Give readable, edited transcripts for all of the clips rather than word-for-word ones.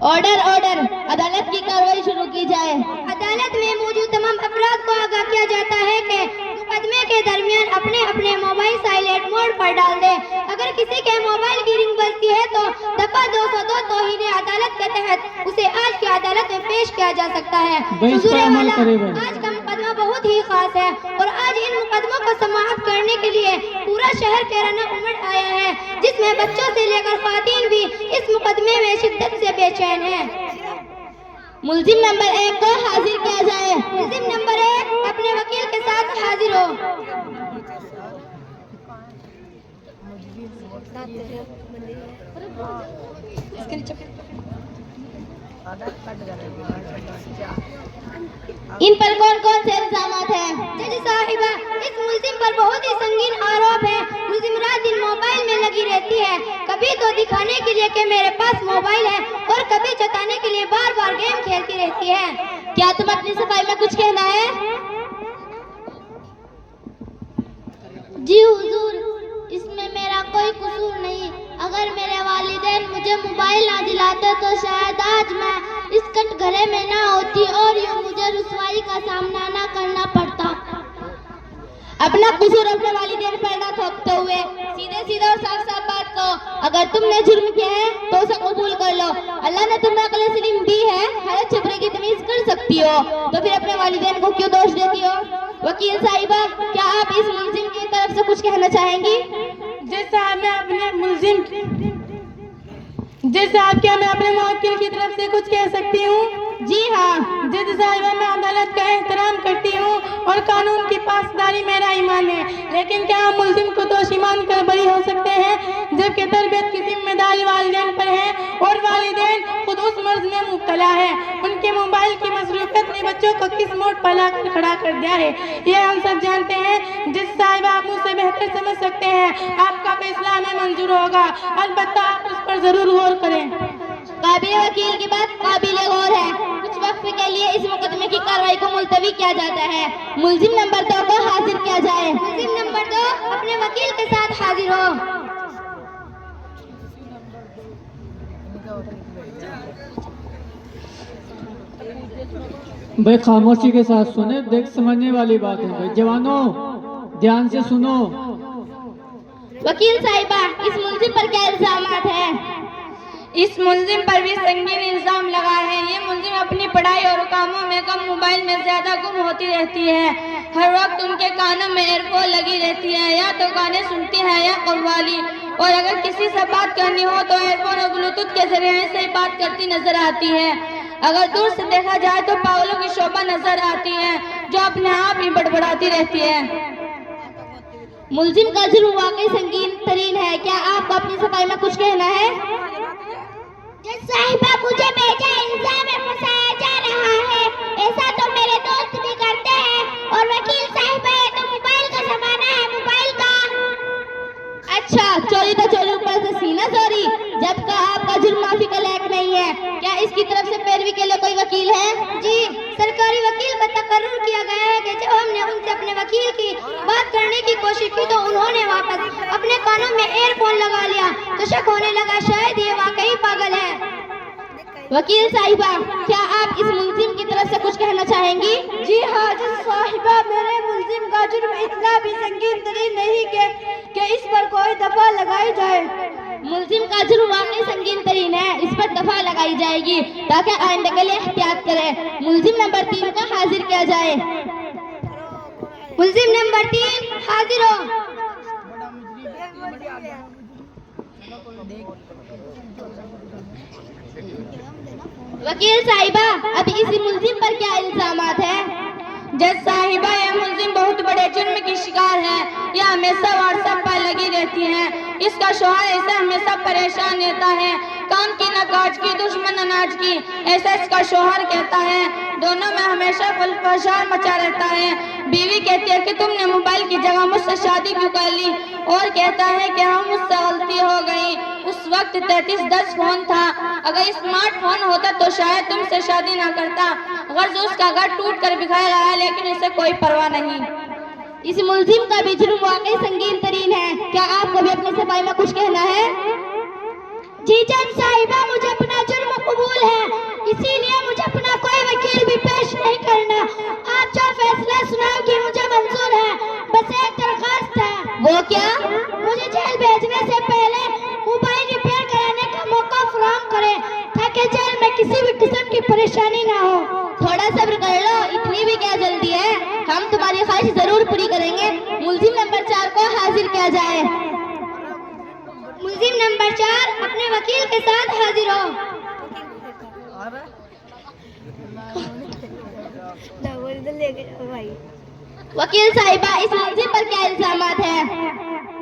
Order order, अदालत की कार्रवाई शुरू की जाए। अदालत में मौजूद तमाम अफराद को आगाह किया जाता है कि मुकदमे के दरमियान अपने अपने मोबाइल साइलेंट मोड पर डाल दे। अगर किसी के मोबाइल की रिंग बजती है तो दफा 202 तौहीन अदालत के तहत उसे आज की अदालत में पेश किया जा सकता है। आज का मुकदमा बहुत ही खास है और आज इन मुकदमों को समाअत करने के लिए पूरा शहर कैराना उमड़ आया है, जिसमें बच्चों से लेकर खातीन भी इस मुकदमे में शिद्दत से बेचैन है। मुल्जिम नंबर 1 को हाजिर किया जाए। मुल्जिम नंबर 1 अपने वकील के साथ हाजिर हो। इन पर कौन कौन से इल्जामात हैं? जज साहिबा, इस मुल्जिम पर बहुत ही संगीन आरोप है। मुल्जिम रात दिन मोबाइल में लगी रहती है, कभी तो दिखाने के लिए कि मेरे पास मोबाइल है और कभी जताने के लिए बार बार गेम खेलती रहती है। क्या तुम अपनी सफाई में कुछ कहना है? जी हुजूर, इसमें मेरा कोई कसूर नहीं। अगर मेरे वालिदैन मुझे मोबाइल ना दिलाते तो शायद आज मैं इस कटघरे में ना होती और यूं मुझे रुसवाई का सामना ना करना पड़ता। अपना कसूर अपने वालिदैन पर ना थोपते हुए सीधे सीधे और साफ साफ बात कहो। अगर तुमने जुर्म किया है तो उसे कबूल कर लो। अल्लाह ने तुम्हें अक्ल सलीम दी है, हर छपरे की तमीज कर सकती हो, तो फिर अपने वालिदैन को क्यों दोष देती हो? वकील साहिबा, क्या आप इस मुल्जिम की तरफ से कुछ कहना चाहेंगी? जैसा मैं अपने मुल्जिम जैसा आप क्या मैं अपने मुवक्किल की तरफ से कुछ कह सकती हूँ? जी हाँ। जज साहिबा, मैं अदालत का एहतराम करती हूँ और कानून की पासदारी मेरा ईमान है, लेकिन क्या हम मुल्जिम को दोषी मानकर बरी हो सकते हैं जबकि तरबियत की जिम्मेदारी वालिदैन पर है और वालिदैन खुद उस मर्ज में मुब्तला है। उनके मोबाइल की मसरूफियत ने बच्चों को किस मोड़ पर लाकर खड़ा कर दिया है, ये हम सब जानते हैं। जज साहिबा, आप मुझसे बेहतर समझ सकते हैं, आपका फैसला हमें मंजूर होगा, अलबत्ता आप उस पर जरूर गौर करें। काबिल वकील की बात काबिल गौर है। कुछ वक्त के लिए इस मुकदमे की कार्रवाई को मुलतवी किया जाता है। मुल्जिम नंबर 2 को हाजिर किया जाए। मुल्जिम नंबर 2 अपने वकील के साथ हाजिर हो। भाई खामोशी के साथ सुने, देख समझने वाली बात है। भाई जवानों, ध्यान से सुनो। वकील साहिबा, इस मुल्जिम पर क्या इल्जामात है? इस मुल्जिम पर भी संगीन इल्जाम लगा है। ये मुल्जिम अपनी पढ़ाई और कामों में कम, मोबाइल में ज्यादा गुम होती रहती है। हर वक्त उनके कानों में एयरफोन लगी रहती है, या तो गाने सुनती है या कव्वाली, और अगर किसी से बात करनी हो तो एयरफोन और ब्लूटूथ के जरिए से बात करती नजर आती है। अगर दूर से देखा जाए तो पागलों की शोभा नजर आती है जो अपने आप ही बड़बड़ाती रहती है। मुल्जिम का जुर्म वाकई संगीन तरीन है। क्या आपको अपनी सफाई में कुछ कहना है? जज साहिबा, मुझे बेजा इल्जाम में फंसाया जा रहा है। ऐसा तो मेरे दोस्त भी करते हैं। और वकील साहिबा, ये तो मोबाइल का जमाना है, मोबाइल का। अच्छा, चोरी तो चोरी, ऊपर से सीना चोरी, जबकि आपका जुर्म माफी का लायक नहीं है। क्या इसकी तरफ से पैरवी के लिए कोई वकील है? जी, सरकारी वकील का तकर्रुर किया गया है कि जब हमने उनसे अपने वकील की बात करने की कोशिश की तो उन्होंने वापस अपने कानों में एयरफोन लगा लिया, तो शक होने लगा शायद ये वाकई पागल है। वकील साहिबा, क्या आप इस मुल्जिम की तरफ से कुछ कहना चाहेंगी? जी हाँ जज साहिबा, मेरे मुल्जिम का जुर्म इतना भी संगीन तरीन नहीं कि इस पर कोई दफा लगाई जाए। मुल्जिम का जुर्म वाकई संगीन तरीन है, इस पर दफा लगाई जाएगी ताकि आइंदा के लिए एहतियात करें। मुल्जिम नंबर 3 को हाजिर किया जाए। मुल्जिम नंबर 3 हाजिर हो। वकील साहिबा, अभी इसी मुल्जिम पर क्या इल्जामात है? जज साहिबा, यह मुल्जिम बहुत बड़े जुर्म की शिकार है। यह हमेशा व्हाट्सएप पर लगी रहती है। इसका शौहर ऐसा हमेशा परेशान रहता है, काम की न काज की, दुश्मन अनाज की, ऐसा इसका शौहर कहता है। दोनों में हमेशा फसाद मचा रहता है। बीवी कहती है कि तुमने मोबाइल की जगह मुझसे शादी क्यों कर ली, और कहता है कि हम मुझसे गलती हो गई। उस वक्त 3310 फोन था, अगर स्मार्टफोन होता तो शायद तुमसे शादी ना करता। गर्ज उसका घर टूट कर बिखर रहा है, लेकिन इसे कोई परवाह नहीं। इस मुल्जिम का भी जुर्म वाकई संगीन तरीन है। क्या आपको भी अपनी सफाई में कुछ कहना है? जी जज साहिबा, मुझे अपना जुर्म कबूल है, इसीलिए मुझे अपना कोई वकील भी पेश नहीं करना। आप जो फैसला सुनाओगी मुझे मंजूर है, बस एक दरखास्त है। वो क्या? मुझे जेल भेजने से पहले मोबाइल रिपेयर कराने का मौका फराहम करें, ताकि जेल में किसी भी किस्म की परेशानी ना हो। थोड़ा सब्र कर लो, इतनी भी क्या जल्दी है, हम तुम्हारी ख्वाहिश जरूर पूरी करेंगे। मुलजिम नंबर 4 को हाजिर किया जाए। मुलजिम नंबर 4 अपने वकील के साथ हाजिर हो। वकील साहिबा, इस मुलजिम पर क्या इल्जामात है?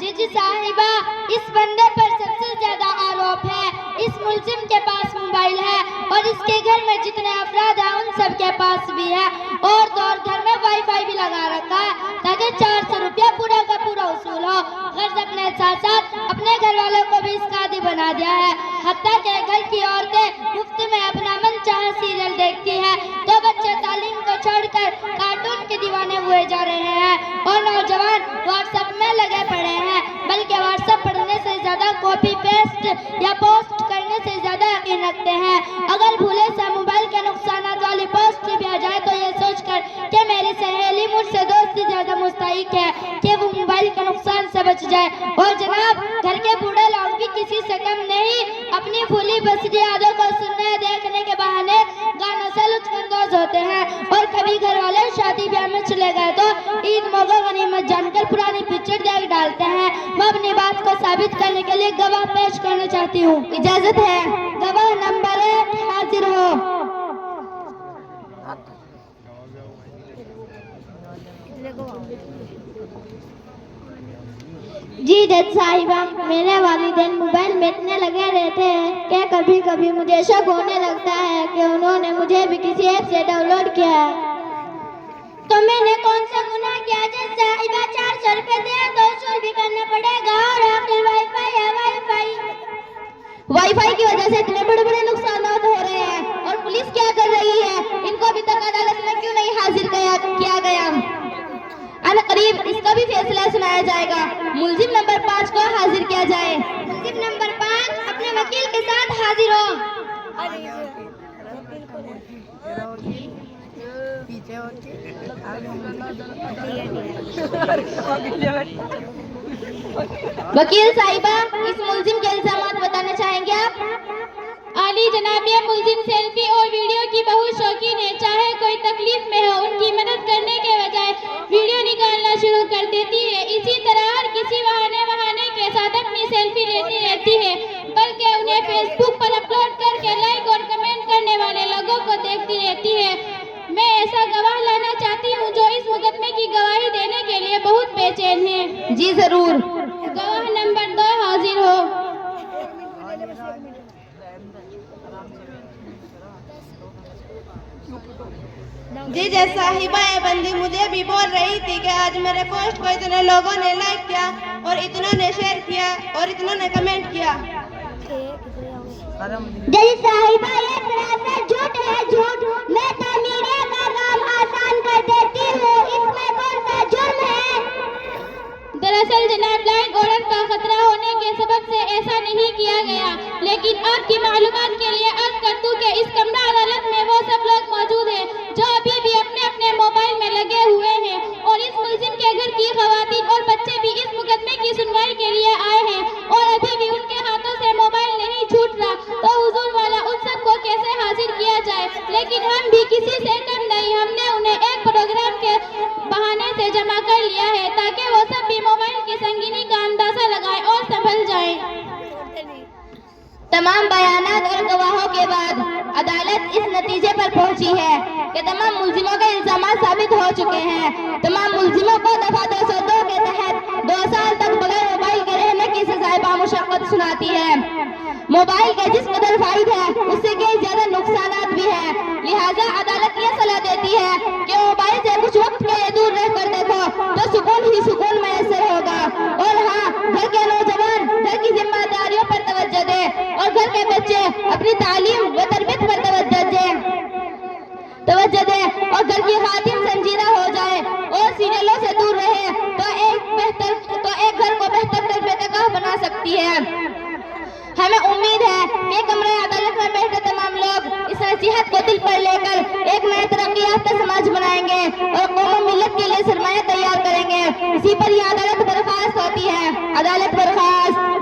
जज साहिबा, इस बंदे पर सबसे ज्यादा आरोप है इस मुलजिम के पास मोबाइल है और इसके घर में जितने अफराद हैं उन सब के पास भी है, और तो और घर में वाईफाई भी लगा रखा है ताकि 400 रुपया पूरा का पूरा वसूल हो। गर्ज अपने साथ साथ अपने घर वालों को भी इसका आदी बना दिया है। हत्ता के घर की औरतें मुफ्त में अपना मन चाहे सीरियल देखती है तो बच्चे तालीम को छोड़कर कार्टून के दीवाने हुए जा रहे हैं और नौजवान व्हाट्सएप में लगे पड़े हैं, बल्कि व्हाट्सएप पढ़ने से ज्यादा कॉपी पेस्ट या पोस्ट करने से ज्यादा यकीन रखते हैं। अगर भूले से मोबाइल के नुकसान वाली पोस्ट भी आ जाए तो ये सोचकर कि मेरी सहेली मुझसे दोस्ती ज्यादा मुस्तहिक है कि वो मोबाइल के नुकसान से बच जाए। और जनाब, घर के बूढ़े लोग भी किसी से कम नहीं अपनी भूली बसरी यादों को सुनने देखने के बहाने गानों से लुत्फानंदोज होते हैं, और कभी घर वाले शादी ब्याह में चले गए तो ईद मौका गनीमत जानकर पुरानी पिक्चर देख डालते हैं। मैं अपनी बात को साबित करने के लिए गवाह पेश करना चाहती हूँ। इजाजत है। गवाह नंबर 1 हाजिर हो। जी जज साहिबा, मेरे वालिदैन मोबाइल में इतने लगे रहते हैं कि कभी कभी मुझे शक होने लगता है कि उन्होंने मुझे भी किसी ऐप से डाउनलोड किया है। तो मैंने कौन सा गुनाह किया जज साहिबा? 400 रुपए दे तो वसूल भी करना पड़ेगा, और आखिर वाईफाई है वाईफाई। वाईफाई की वजह से इतने बड़े बड़े नुकसान हो रहे हैं, और पुलिस क्या कर रही है? इनको अभी तक अदालत में क्यों नहीं हाजिर किया गया? अनकरीब इसका भी फैसला सुनाया जाएगा। मुलजिम नंबर 5 को हाजिर किया जाए। मुलजिम नंबर 5 अपने वकील के साथ हाजिर हो। वकील साहिबा, इस मुलजिम के इल्जामात बताना चाहेंगे आप? आली जनाब, ये मुलजिम सेल्फी और वीडियो की बहुत शौकीन है। चाहे कोई तकलीफ में हो, उनकी मदद करने के बजाय वीडियो निकालना शुरू कर देती है। इसी तरह हर किसी बहाने के साथ अपनी सेल्फी लेती रहती है, बल्कि उन्हें फेसबुक पर अपलोड करके लाइक और कमेंट करने वाले लोगों को देखती रहती है। मैं ऐसा गवाह लाना चाहती हूँ जो इस मुकदमे की गवाही देने के लिए बहुत बेचैन है। जी जरूर। गवाह नंबर 2 हाजिर हो। जी जज साहिबा, ये बंदी मुझे भी बोल रही थी कि आज मेरे पोस्ट को इतने लोगों ने लाइक किया और इतनों ने शेयर किया और इतनों ने कमेंट किया। जज साहिबा, ये सरासर झूठ है, झूठ। मैं तामीरे का काम आसान कर देती हूँ, इसमें कौन सा जुर्म है? दरअसल जनाब, लाइक ऑर्डर का खतरा होने के सबब से ऐसा नहीं किया गया, लेकिन आपकी मालूमात के लिए अर्ज कर दूं कि इस कमरा अदालत में वो सब लोग मौजूद हैं जो अभी भी अपने अपने मोबाइल में लगे हुए हैं, और इस मुलजिम के घर की खवातीन और बच्चे भी इस मुकदमे की सुनवाई के लिए आए हैं, और अभी भी उनके हाथों से मोबाइल नहीं छूट रहा। तो हुजूर वाला उन सबको कैसे हाजिर किया जाए? लेकिन हम भी किसी से कम नहीं, हमने उन्हें एक प्रोग्राम के बहाने से जमा कर लिया है ताकि वो सब भी मोबाइल की संगीनी का अंदाजा लगाए और संभल जाए। तमाम बयानात और गवाहों के बाद अदालत इस नतीजे पर पहुंची है कि तमाम मुलजिमों के इल्जामात साबित हो चुके हैं। तमाम मुलजिमों को दफा 202 के तहत 2 साल तक बगैर मोबाइल के रहने की सजाए बामुशक्कत सुनाती है। मोबाइल के जिस कदर फायदे हैं उससे कई ज्यादा नुकसानात भी हैं। लिहाजा अदालत ये सलाह देती है कि मोबाइल से कुछ वक्त के लिए दूर रहकर देखो तो सुकून ही सुकून मैसर होगा। और हाँ, घर के नौजवान घर की जिम्मेदारियों पर तवज्जो दे और घर के बच्चे अपनी तालीम व तरबियत पर तवज्जो दे और घर की खातिन संजीदा हो जाए और सीरियलों से दूर रहे तो एक घर को बेहतर तरबियत बना सकती है। हमें उम्मीद है कि कमरे अदालत में बैठे तमाम लोग इस नसीहत को दिल पर लेकर एक नए तरक्की याफ्ता समाज बनाएंगे और कौम मिल्लत के लिए सरमाया तैयार करेंगे। इसी पर यह अदालत बर्खास्त होती है। अदालत बर्खास्त।